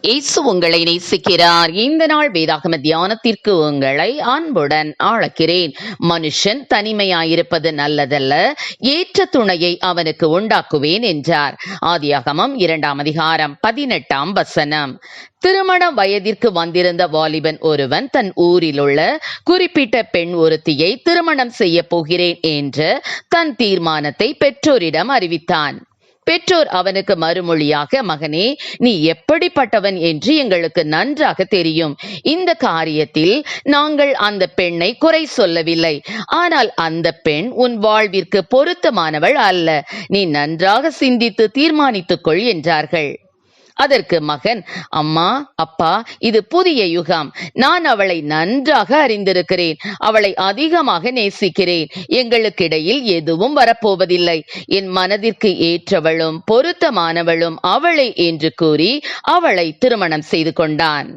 இயேசு உங்களை நேசிக்கிறார். இந்த நாள் வேதாகம தியானத்திற்கு உங்களை அன்புடன் அழைக்கிறேன். மனுஷன் தனிமையாயிருப்பது நல்லதல்ல, ஏற்ற துணையை அவனுக்கு உண்டாக்குவேன் என்றார். ஆதியாகமம் 2 அதிகாரம் 18 வசனம். திருமண வயதிற்கு வந்திருந்த வாலிபன் ஒருவன் தன் ஊரில் உள்ள குறிப்பிட்ட பெண் ஒருத்தியை திருமணம் செய்ய போகிறேன் என்ற தன் தீர்மானத்தை பெற்றோரிடம் அறிவித்தான். பெற்றோர் அவனுக்கு மறுமொழியாக, மகனே, நீ எப்படிப்பட்டவன் என்று எங்களுக்கு நன்றாக தெரியும். இந்த காரியத்தில் நாங்கள் அந்த பெண்ணை குறை சொல்லவில்லை. ஆனால் அந்த பெண் உன் வாழ்விற்கு பொருத்தமானவள் அல்ல. நீ நன்றாக சிந்தித்து தீர்மானித்துக் கொள் என்றார்கள். அதற்கு மகன், அம்மா, அப்பா, இது புதிய யுகம். நான் அவளை நன்றாக அறிந்திருக்கிறேன். அவளை அதிகமாக நேசிக்கிறேன். எங்களுக்கிடையில் எதுவும் வரப்போவதில்லை. என் மனதிற்கு ஏற்றவளும் பொருத்தமானவளும் அவளை என்று கூறி அவளை திருமணம் செய்து கொண்டான்.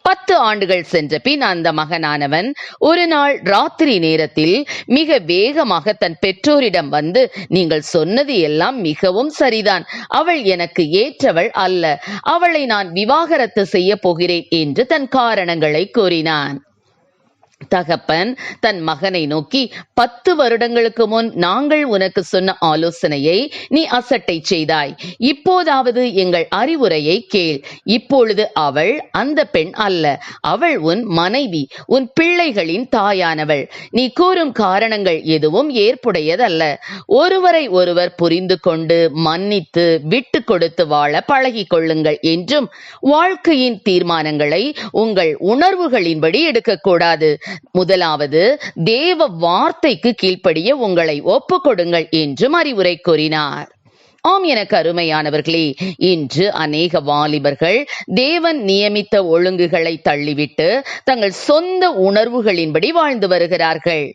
10 ஆண்டுகள் சென்ற பின் அந்த மகனானவன் ஒரு நாள் ராத்திரி நேரத்தில் மிக வேகமாக தன் பெற்றோரிடம் வந்து, நீங்கள் சொன்னது எல்லாம் மிகவும் சரிதான். அவள் எனக்கு ஏற்றவள் அல்ல. அவளை நான் விவாகரத்து செய்ய போகிறேன் என்று தன் காரணங்களை கூறினான். தகப்பன் தன் மகனை நோக்கி, 10 வருடங்களுக்கு முன் நாங்கள் உனக்கு சொன்ன ஆலோசனையை நீ அசட்டை செய்தாய். இப்போதாவது எங்கள் அறிவுரையை கேள். இப்பொழுது அவள் அந்த பெண் அல்ல. அவள் உன் மனைவி, உன் பிள்ளைகளின் தாயானவள். நீ கூறும் காரணங்கள் எதுவும் ஏற்புடையதல்ல. ஒருவரை ஒருவர் புரிந்து கொண்டு மன்னித்து விட்டு கொடுத்து வாழ பழகிக் கொள்ளுங்கள் என்றும், வாழ்க்கையின் தீர்மானங்களை உங்கள் உணர்வுகளின்படி எடுக்கக்கூடாது. முதலாவது தேவ வார்த்தைக்கு கீழ்ப்படிய உங்களை ஒப்புக்கொடுங்கள் என்றும் அறிவுரை கூறினார். ஆம், எனக்கு அருமையானவர்களே, இன்று அநேக வாலிபர்கள் தேவன் நியமித்த ஒழுங்குகளை தள்ளிவிட்டு தங்கள் சொந்த உணர்வுகளின்படி வாழ்ந்து வருகிறார்கள்.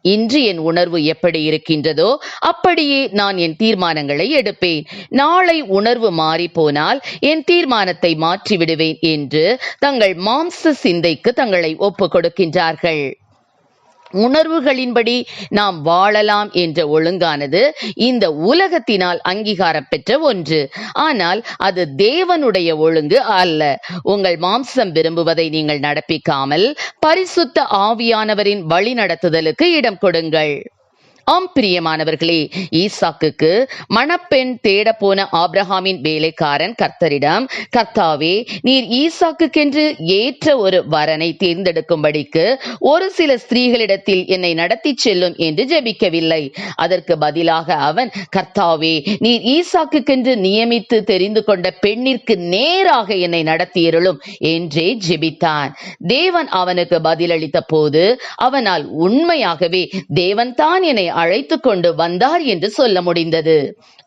இன்று என் உணர்வு எப்படி இருக்கின்றதோ அப்படியே நான் என் தீர்மானங்களை எடுப்பேன். நாளை உணர்வு மாறி போனால் என் தீர்மானத்தை மாற்றிவிடுவேன் என்று தங்கள் மாம்ச சிந்தைக்கு தங்களை ஒப்புக் கொடுக்கின்றார்கள். உணர்வுகளின்படி நாம் வாழலாம் என்ற ஒழுங்கானது இந்த உலகத்தினால் அங்கீகாரம் பெற்ற ஒன்று. ஆனால் அது தேவனுடைய ஒழுங்கு அல்ல. உங்கள் மாம்சம் விரும்புவதை நீங்கள் நடப்பிக்காமல் பரிசுத்த ஆவியானவரின் வழி நடத்துதலுக்கு இடம் கொடுங்கள். ஆம் பிரியமானவர்களே, ஈசாக்குக்கு மணப்பெண் தேட போன ஆபிரகாமின் வேலைக்காரன் கர்த்தரிடம், கர்த்தாவே, நீர் ஈசாக்குக்கென்று ஏற்ற ஒரு வரனை தேர்ந்தெடுக்கும்படிக்கு ஒரு சில ஸ்திரீகளிடத்தில் என்னை நடத்தி செல்லும் என்று ஜெபிக்கவில்லை. அதற்கு பதிலாக அவன், கர்த்தாவே, நீர் ஈசாக்குக்கென்று நியமித்து தெரிந்து கொண்ட பெண்ணிற்கு நேராக என்னை நடத்தியருளும் என்றே ஜெபித்தான். தேவன் அவனுக்கு பதிலளித்த போது அவனால் உண்மையாகவே தேவன் தான் என்னை அழைத்து கொண்டு வந்தார் என்று சொல்ல முடிந்தது.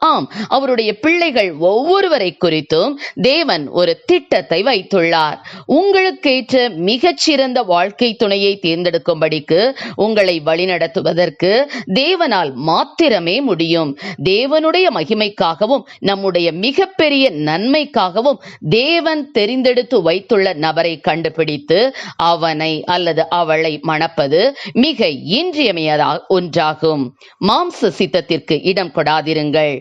ஆம், அவருடைய பிள்ளைகள் ஒவ்வொருவரை குறித்தும் தேவன் ஒரு திட்டத்தை வைத்துள்ளார். உங்களுக்கேற்ற மிகச்சிறந்த வாழ்க்கை துணையை தேர்ந்தெடுக்கும்படிக்கு உங்களை வழிநடத்துவதற்கு தேவனால் மாத்திரமே முடியும். தேவனுடைய மகிமைக்காகவும் நம்முடைய மிகப்பெரிய நன்மைக்காகவும் தேவன் தெரிந்தெடுத்து வைத்துள்ள நபரை கண்டுபிடித்து அவனை அல்லது அவளை மணப்பது மிக இன்றியமையாத ஒன்றாகும். மாம்ச சித்தத்திற்கு இடம் கொடாதிருங்கள்.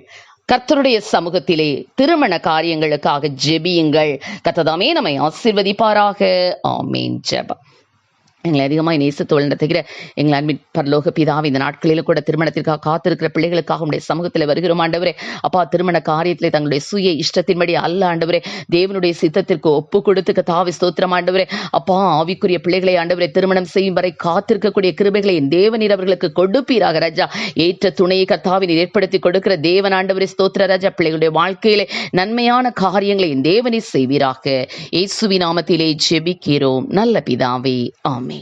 கர்த்தருடைய சமூகத்திலே திருமண காரியங்களுக்காக ஜெபியுங்கள். கர்த்தர் நம்மை ஆசீர்வதிப்பாராக. ஆமென். ஜெபம். எங்களை அதிகமாக நேசத்தோடு நடத்துகிற எங்கள் அன்பின் பரலோக பிதாவே, இந்த நாட்களிலும் கூட திருமணத்திற்காக காத்திருக்கிற பிள்ளைகளுக்காக உடைய சமூகத்தில் வருகிறோம் ஆண்டவரே. அப்பா, திருமண காரியத்திலே தங்களுடைய சுய இஷ்டத்தின்படி அல்ல ஆண்டவரே, தேவனுடைய சித்தத்திற்கு ஒப்பு கொடுத்து கர்த்தாவே ஸ்தோத்திரம் ஆண்டவரே. அப்பா, ஆவிக்குரிய பிள்ளைகளை ஆண்டவரே திருமணம் செய்யும் வரை காத்திருக்கக்கூடிய கிருபைகளை தேவனீர் அவர்களுக்கு கொடுப்பீராக ராஜா. ஏற்ற துணையை கர்த்தாவை ஏற்படுத்தி கொடுக்கிற தேவன் ஆண்டவரே ஸ்தோத்திர ராஜா. பிள்ளைகளுடைய வாழ்க்கையிலே நன்மையான காரியங்களை தேவனீர் செய்வீராக. இயேசுவின் நாமத்திலே ஜெபிக்கிறோம் நல்ல பிதாவே. ஆமென்.